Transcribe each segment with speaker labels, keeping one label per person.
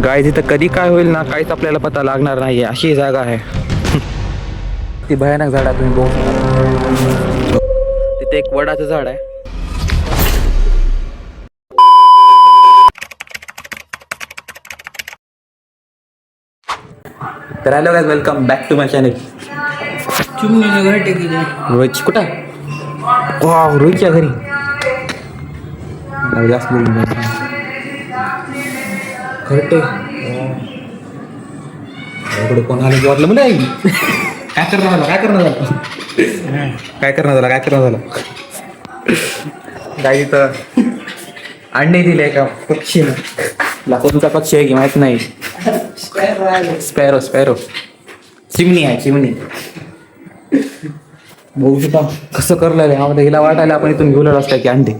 Speaker 1: गाय तिथं कधी काय होईल ना काहीच आपल्याला पता लागणार नाही, अशी जागा आहे. ती भयानक झाड आहे, तुम्ही बघू शकता. तिथे एक वडाचं झाड आहे. तर hello guys, welcome back to my channel.
Speaker 2: चिमणीने घर टेकली.
Speaker 1: रोहित कुठं? वाव, रोहितच्या घरी. जास्त बोलून घरटे इकडे कोण आलं वाटलं मला. काय करणार झालं, काय करणार झालं, काय करणार झालं, काय करणार झालं. गाई तर अंडे दिले का पक्षीनं. लाखोचा पक्षी आहे की माहित नाही. स्पॅरो स्पॅरो चिमणी आहे, चिमणी. बघू शकता कसं करलेलं आहे. हिला वाटायला आपण इथून घेऊन असतं की अंडे.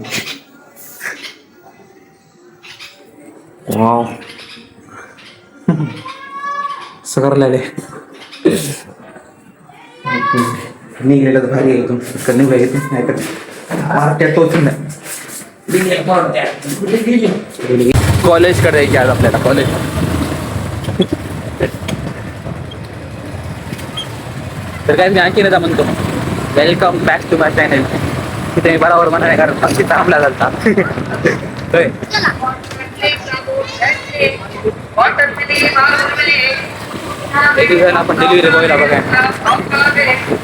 Speaker 1: वाव, असं करलेलं आहे. निघलेलं तर भारी आहे इथून. निघाय येत नाही तर मार्केट तोच नाही. कॉलेज कडे यायचे आज आपल्याला, कॉलेज. तर काय मी आणखी नका म्हणतो, welcome back to my channel. तिथे मी बरोबर म्हणाले कारण पक्षी थांबला जाता. एक दिवसानं आपण डिलिव्हरी बॉयला बघाय,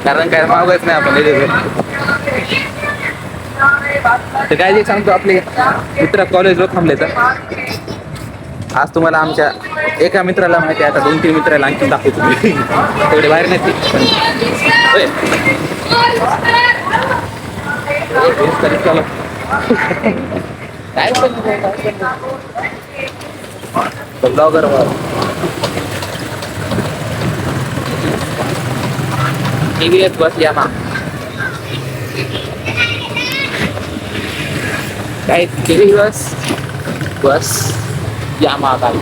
Speaker 1: कारण काय मागच नाही आपण डिलिव्हरी. तर काय जे सांगतो, आपले मित्र कॉलेजवर थांबले. तर आज तुम्हाला आमच्या एका मित्राला माहिती आहे, आता 2-3 मित्राला आणखी दाखवतो. तेवढे बाहेर नाही काय ब्लॉगर TVS बस यामा काय TVS बस यामा काय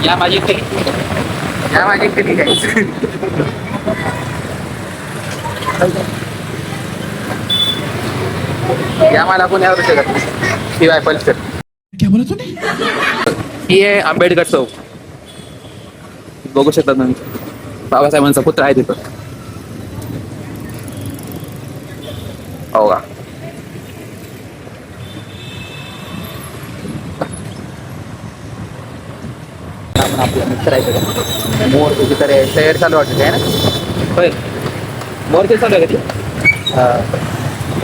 Speaker 1: या माझी काय या मला कोणी आवडू शकत नाही. शिवाय पल्सर ही आहे आंबेडकर चौक. बघू शकता तुम्ही, बाबासाहेबांचा पुत्र आहे तिथं. हो का, आपण आपल्या मित्र आहे मोरची तर तयारी चालू वाटत आहे ना. होय, मोरची चालू आहे कधी.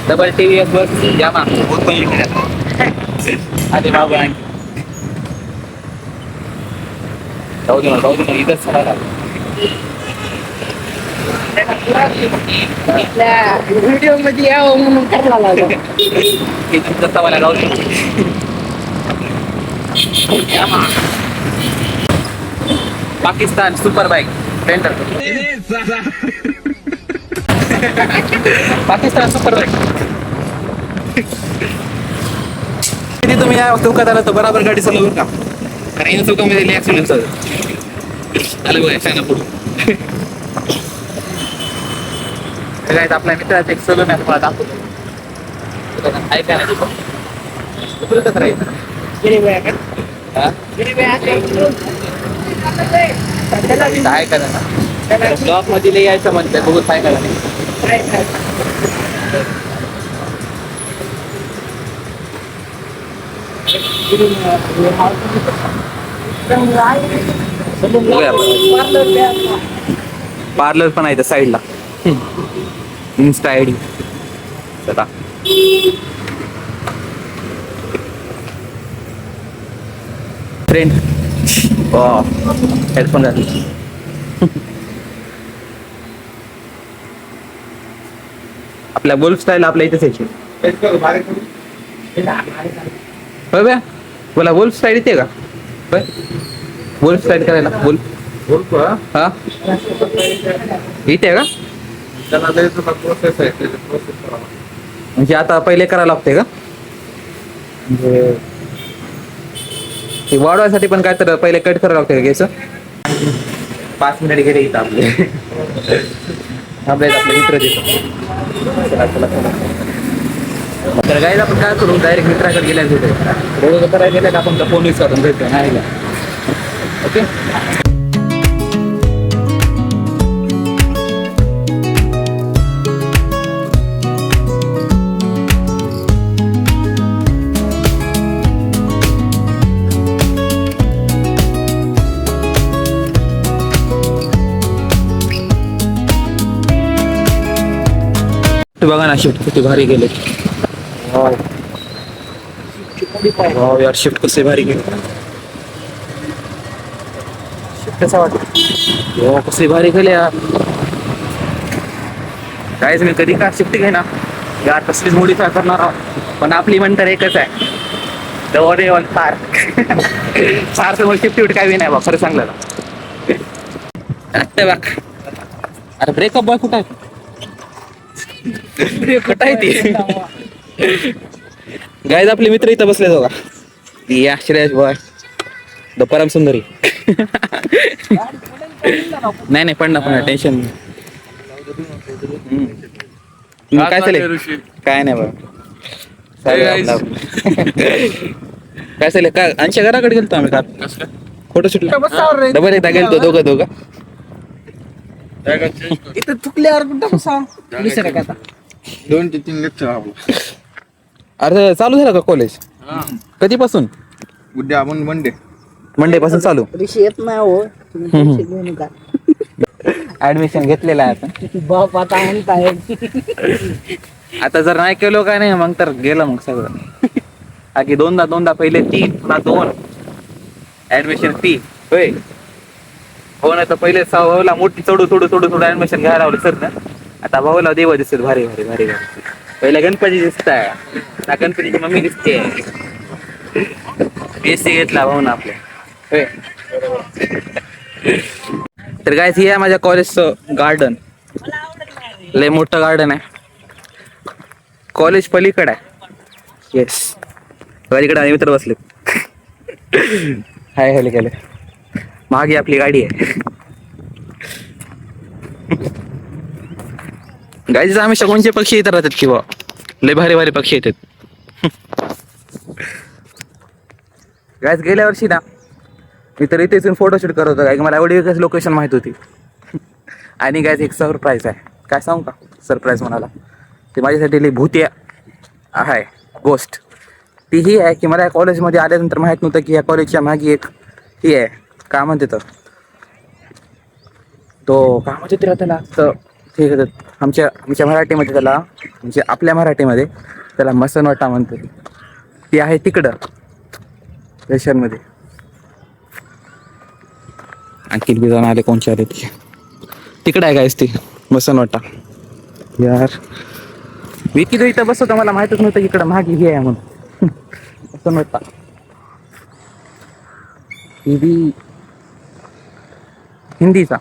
Speaker 1: डबल TVS बस यामा आधी बाबू आणखी जाऊ दे ना इथंच सगळा
Speaker 2: व्हिडिओ मध्ये यावं म्हणून करायला लागलं.
Speaker 1: इथून जसा मला जाऊ दे. Pakistan super bike centre. Pakistan super bike. किती तुम्ही या चौकात आला तर बराबर गाडी चालू बरं का, कारण या चौकामध्ये ऍक्सिडेंट झालं बघा चायना पुढे. काय आपल्या मित्राचं एक सलून आहे, तुम्हाला दाखवतो. ऐका ना तुला कसं राहायचं काय करा ना, ब्लॉक मध्ये यायचं म्हणते. बघू काय करा नाही. पार्लर पण आहे त्या साईडला. इन्स्टा ID चला. फ्रेंड हेडफोन घातले. आपल्या वुल्फ स्टाईल आपल्या इथेच यायची. होय बा, बोला वुल्फ स्टाईल येते का? होय, वुल्फ स्टाईल करायला वुल्फ हा इथे का? म्हणजे आता पहिले करायला लागते का? म्हणजे वाढवायसाठी पण काय तर पहिले कट करावं लागते का केस? 5 मिनिट गेले इथं आपले. आपले मित्र देतो. चला चला चला. तर गाईज आपण काय करू डायरेक्ट मित्राकडे गेल्या तिथे रोज करायला गेल्या का आपण फोन यूज करून भेटतो नाही ओके. बघा ना शिफ्ट किती भारी गेले. वाव यार शिफ्ट कसे भारी गेले. शिफ्ट कसा वाटत हो कसे भारी गेले यार. काहीच मी कधी का शिफ्ट घे ना यार कसलीच मॉडिफाय करणार आहोत पण आपली म्हणतर एकच आहे द वन ऑन कार. फार समोर शिफ्ट काय नाही बा खरं सांगलं ना. अरे ब्रेकअप बॉय कुठं आहे. कुठं आहे ती गाईज आपले मित्र इथं बसले बघा. या श्रेयस बॉय द परम सुंदरी. नाही पण टेन्शन काय चालेल काय नाही बघ काय चालेल काय अंशा घराकडे गेलतो आम्ही का फोटोशूट डबल एकदा गेलतो दोघं
Speaker 2: इथं चुकल्यावर कुठं बसा विसरा का आता
Speaker 3: 2 ते 3 लेक्चर
Speaker 1: अरे चालू झालं का कॉलेज कधीपासून.
Speaker 3: उद्या आपण
Speaker 1: मंडे पासून चालू.
Speaker 2: पैसे येत नाही हो तुम्ही पैसे घेऊ नका.
Speaker 1: ऍडमिशन घेतलेलं आहे आता.
Speaker 2: बाप आता आणताय
Speaker 1: आता जर नाही केलो काय नाही मग तर गेलं मग सगळं. आधी दोनदा पहिले 3 पुन्हा 2 ऍडमिशन फी होय हो ना. तर पहिले भाऊला मोठी थोडं ऍडमिशन घ्यायला लावलं सर ना. आता भाऊला देव दिसत भारी पहिला गणपती दिसताय ना गणपतीची मम्मी दिसते. एसी घेतला भाऊ ना आपल्या होय. तर काय हे आहे माझ्या कॉलेजचं गार्डन. लय मोठं गार्डन आहे. कॉलेज पलीकडे आहे. येस पलीकडे मित्र बसले. हाय हॅलो केले मागे आपली गाडी आहे. गाईज आम्ही कोणचे पक्षी इथं राहतात किंवा लय भारी पक्षी येतात. गाईज गेल्या वर्षी ना मी तर इथेच फोटोशूट करत होतो काय मला एवढी लोकेशन माहित होती. आणि गाईज एक सरप्राईज आहे काय सांगू का सरप्राईज म्हणाला ते माझ्यासाठी लई भूती आहे गोष्ट. ती ही आहे की मला या कॉलेजमध्ये आल्यानंतर माहित नव्हतं की या कॉलेजच्या मागे एक ही आहे काय म्हणते तो काय म्हणते त्याला तर ठीक आहे आमच्या मराठीमध्ये त्याला म्हणजे आपल्या मराठीमध्ये त्याला मसनवाटा म्हणते. ती आहे तिकडं स्टेशनमध्ये. आणखी बी जाऊन आले कोणचे आले ते तिकडं आहे कायच ती मसनवाटा. यार मी किती इथं बसतो मला माहितच नव्हतं इकडं मागे हे आहे म्हणून. मसनवाटा ती बी हिंदीचा.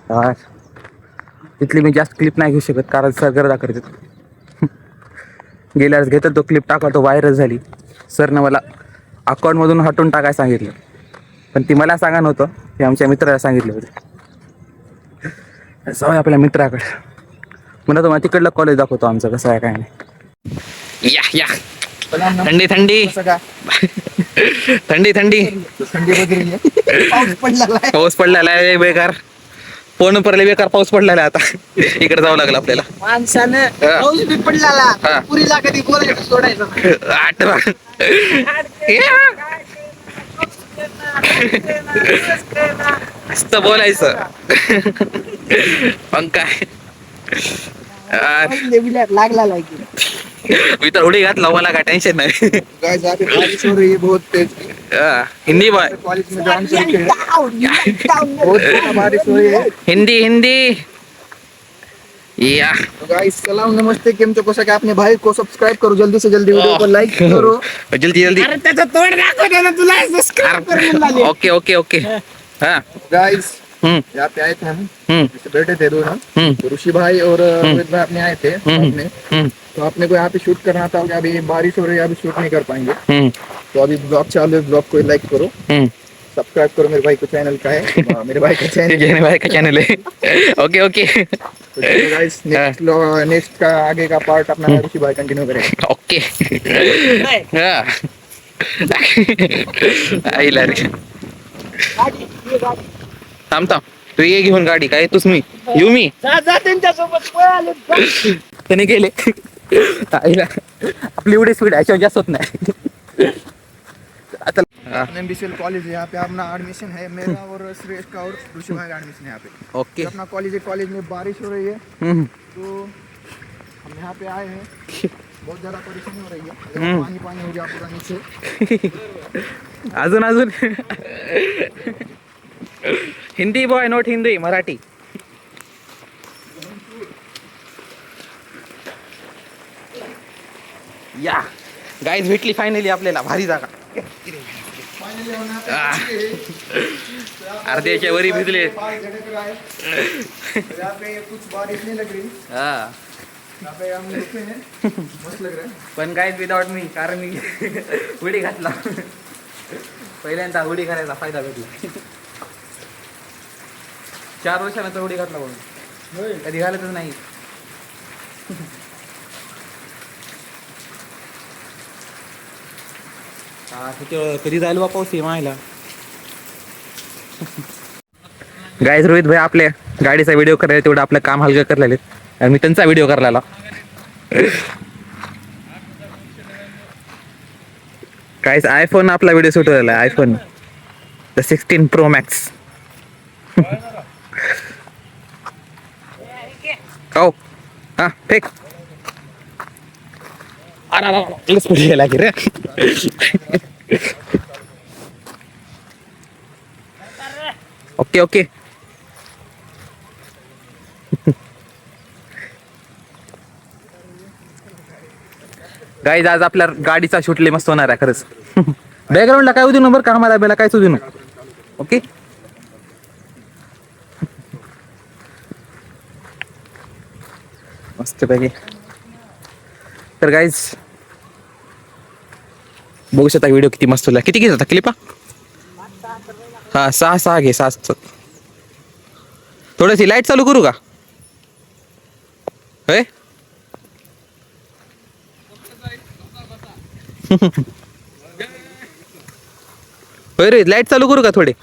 Speaker 1: यार तिथली मी जास्त क्लिप नाही घेऊ शकत कारण सर गर्दा करतात. गेल्यास घेतात तो क्लिप टाका तो व्हायरल झाली. सरनं मला अकाउंटमधून हटवून टाकायला सांगितलं पण ती मला सांगा नव्हतं ते आमच्या मित्राला सांगितलं होते. जाऊ आपल्या मित्राकडे पुन्हा तुम्हाला तिकडलं कॉलेज दाखवतो आमचं कसं आहे काय नाही. या थंडी पाऊस पडलेला आहे बेकार. फोन परले बेकार पाऊस पडलेला आता इकडे जावं लागलं आपल्याला.
Speaker 2: माणसानं पाऊस बी पडला पुरीला कधी बोलायचं सोडायचं
Speaker 1: आठवा असतं बोलायचं मग काय.
Speaker 2: लागला
Speaker 1: मी तर उडी घातला मला काय टेन्शन नाही.
Speaker 3: गाइस अभी बारिश हो रही है बहुत तेज.
Speaker 1: हिंदी बॉय
Speaker 3: कॉलेज में डांस बहुत बारिश हो रही है.
Speaker 1: हिंदी या
Speaker 3: तो गाइस सलाम नमस्ते केम तो कोसा के अपने भाई को सब्सक्राइब करो जल्दी से जल्दी वीडियो को लाइक करो
Speaker 1: जल्दी
Speaker 2: अरे त्याचं तोंड दाखव ना तुला सबस्क्राइब कर म्हणला.
Speaker 1: ओके हाँ
Speaker 3: गाइस यहाँ पे आए थे हम जैसे बैठे थे दो ना तो ऋषि भाई और रोहित भाई अपने आए थे अपने तो अपने को यहाँ पे शूट करना था अभी बारिश हो रही है अभी शूट नहीं कर पाएंगे तो अभी ब्लॉग चालू है ब्लॉग को लाइक करो सब्सक्राइब करो मेरे भाई को चैनल का है मेरे भाई का चैनल
Speaker 1: घेने भाई का चैनल है. ओके ओके
Speaker 3: तो गाइस नेक्स्ट का आगे का पार्ट अपना ऋषि भाई कंटिन्यू करेगा.
Speaker 1: ओके. हा. आईला रे. थांब थांब तू ये घेऊन गाडी काय तूच मी येऊ मी
Speaker 2: जा त्यांच्यासोबत पळाले जा.
Speaker 1: त्याने गेले. आईला आपली एवढी स्पीड याच्यावर जास्त होत नाही. आता
Speaker 3: एमबीसीएल कॉलेज है, यहाँ पे अपना एडमिशन है मेरा और सुरेश का और ऋषि भाई का एडमिशन है यहाँ पे.
Speaker 1: ओके.
Speaker 3: अपना कॉलेज है, कॉलेज में बारिश हो रही है
Speaker 1: हम्म.
Speaker 3: तो हम यहाँ पे आए हैं. बहुत ज़्यादा परेशानी हो रही है, पानी पानी हो गया पूरा नीचे.
Speaker 1: अजून अजून हिंदी बॉय नॉट हिंदी मराठी. या गाईज भेटली फायनली आपल्याला भारी जागा.
Speaker 3: फाइनली हम यहाँ पे आ चुके हैं.
Speaker 1: अर्ध्याच्या वरी भिजले.
Speaker 3: पार्क जगह पे आए तो यहाँ पे कुछ बारिश नहीं लग रही.
Speaker 1: हा
Speaker 3: यहाँ पे हम रुके हैं, मस्त लग रहा है.
Speaker 1: पण गाईज विदाउट मी कारण मी उडी घातला. पहिल्यांदा उडी करायचा फायदा भेटला. 4 वर्षानंतर उडी घातला म्हणून कधी घालतच नाही. कधी जायला बा पाऊस आहे मायला. गाईज रोहित भाई आपल्या गाडीचा व्हिडिओ करायला तेवढं आपलं काम हलकं करलेले आणि मी त्यांचा व्हिडिओ करायला. गाईज आयफोन आपला व्हिडिओ शूट झाला आयफोन द 16 Pro Max. हो हा फेक. अरे स्पीड गेला की रे. Okay okay. गाईज आज आपल्या गाडीचा शूट लय मस्त होणार आहे खरंच. बॅकग्राऊंडला काय होती नंबर कामाला बेला काय सुधू. ओके. मस्त पैकी. तर गाईज बघू शकता व्हिडिओ किती मस्त होता. किती घेत होता क्लिपा. हा 6 घे 6. थोडीशी लाईट चालू करू का होय. होय रे लाईट चालू करू का थोडे.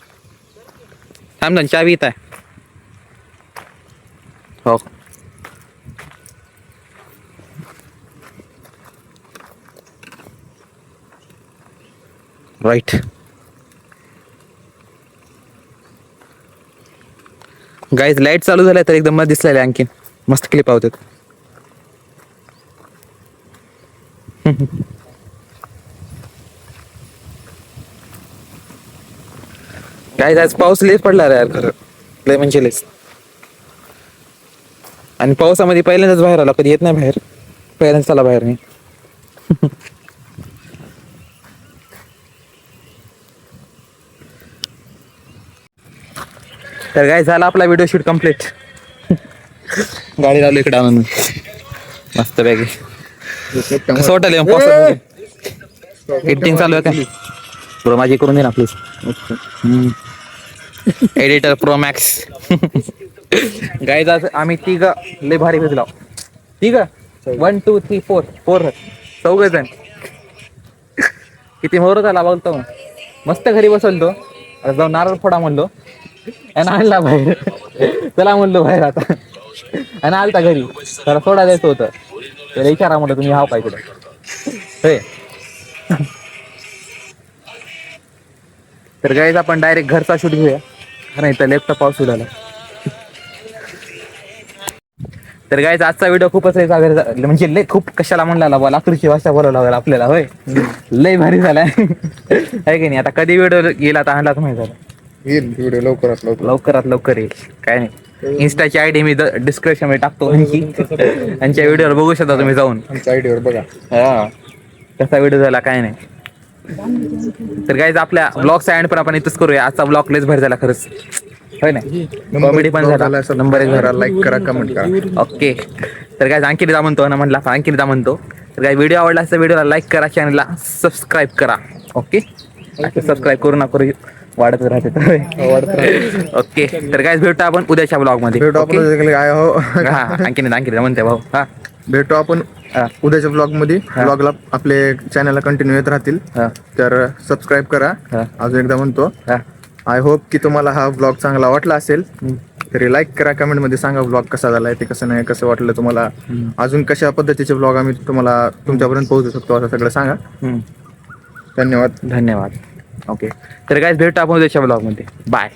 Speaker 1: थांब ना चावी येत आहे. हो राईट. गाईज लाईट चालू झाल्या तर एकदम मस्त दिसलेले आणखीन मस्त क्लिप होतात. गाईज आज पाऊस लयच पडला रे यार खरं लय म्हणजे लयच. आणि पावसामध्ये पहिल्यांदाच बाहेर आला कधी येत नाही बाहेर. पहिल्यांदाच आला बाहेर मी. तर काय झाला आपला व्हिडिओ शूट कम्प्लीट. गाडी लावली इकडे आणून मस्त पैकी. कसं वाटलं पावसामध्ये एडिटिंग चालू आहे का प्रो माझी करून दे ना please. Editor pro max. Guys आज आम्ही तिघ लय भारी भिजलो. तिघ 1 2 3 4 चौघ जण. किती मोर झाला बोलतो. मस्त घरी बसवलो तो जाऊन नारळ फोडा म्हणलो आणि आणला बाहेर. चला म्हणलो बाहेर आता आणि आलता घरी. त्याला सोडा द्यायचं होतं त्याला विचारा म्हणलं तुम्ही हाव काय कुठं होय. तर गाईज आपण डायरेक्ट घरचा शूट घेऊया कारण इथं लेफ्टचा पाऊस उडाला. तर गाईज आजचा व्हिडिओ खूपच म्हणजे लय खूप कशाला म्हणला बोला लातूरची भाषा बोलावं लागेल आपल्याला होय. लय भारी झालाय आहे की नाही. आता कधी व्हिडिओ गेला आता आणला माहिती झाला.
Speaker 3: येईल व्हिडिओ लवकरात
Speaker 1: लवकर येईल काय नाही. इन्स्टाची आयडी मी डिस्क्रिप्शन मध्ये टाकतो यांच्या व्हिडिओवर बघू शकता तुम्ही जाऊन.
Speaker 3: आमच्या आयडीवर बघा
Speaker 1: हा कसा व्हिडिओ झाला काय नाही. तर गाईज आपल्या ब्लॉगचा एंड पण आपण इथंच करूया. आजचा ब्लॉग लयच भारी झाला खरंच होय ना. कॉमेडी पण झाला. नंबर 1 झाला.
Speaker 3: लाईक करा कमेंट करा.
Speaker 1: ओके. तर गाईज आणखी दा म्हणतो ना म्हणला आणखी दा म्हणतो. तर काय व्हिडिओ आवडला असता व्हिडिओला लाईक करा चॅनलला सबस्क्राईब करा. ओके सबस्क्राईब करू वाढत राहते. ओके, तर काय भेटतो आपण उद्याच्या ब्लॉग मध्ये.
Speaker 3: भेटू आपण
Speaker 1: Okay?
Speaker 3: उद्याच्या काय हो
Speaker 1: हा आणखी म्हणते भाऊ. हा
Speaker 3: भेटू आपण
Speaker 1: हा.
Speaker 3: उद्याच्या ब्लॉग मध्ये. ब्लॉगला आपले चॅनलला कंटिन्यू येत राहतील.
Speaker 1: हा.
Speaker 3: तर सबस्क्राईब करा.
Speaker 1: हा.
Speaker 3: अजून एकदा म्हणतो,
Speaker 1: हा.
Speaker 3: आय होप की तुम्हाला हा ब्लॉग चांगला वाटला असेल. तरी लाईक करा, कमेंट मध्ये सांगा ब्लॉग कसा झालाय ते, कसं नाही, कसं वाटलं तुम्हाला, अजून कशा पद्धतीचे ब्लॉग आम्ही तुम्हाला तुमच्यापर्यंत पोहोचू शकतो असं सगळं सांगा. धन्यवाद.
Speaker 1: धन्यवाद. ओके, तर काय भेटतो आपण उद्याच्या ब्लॉग मध्ये. बाय.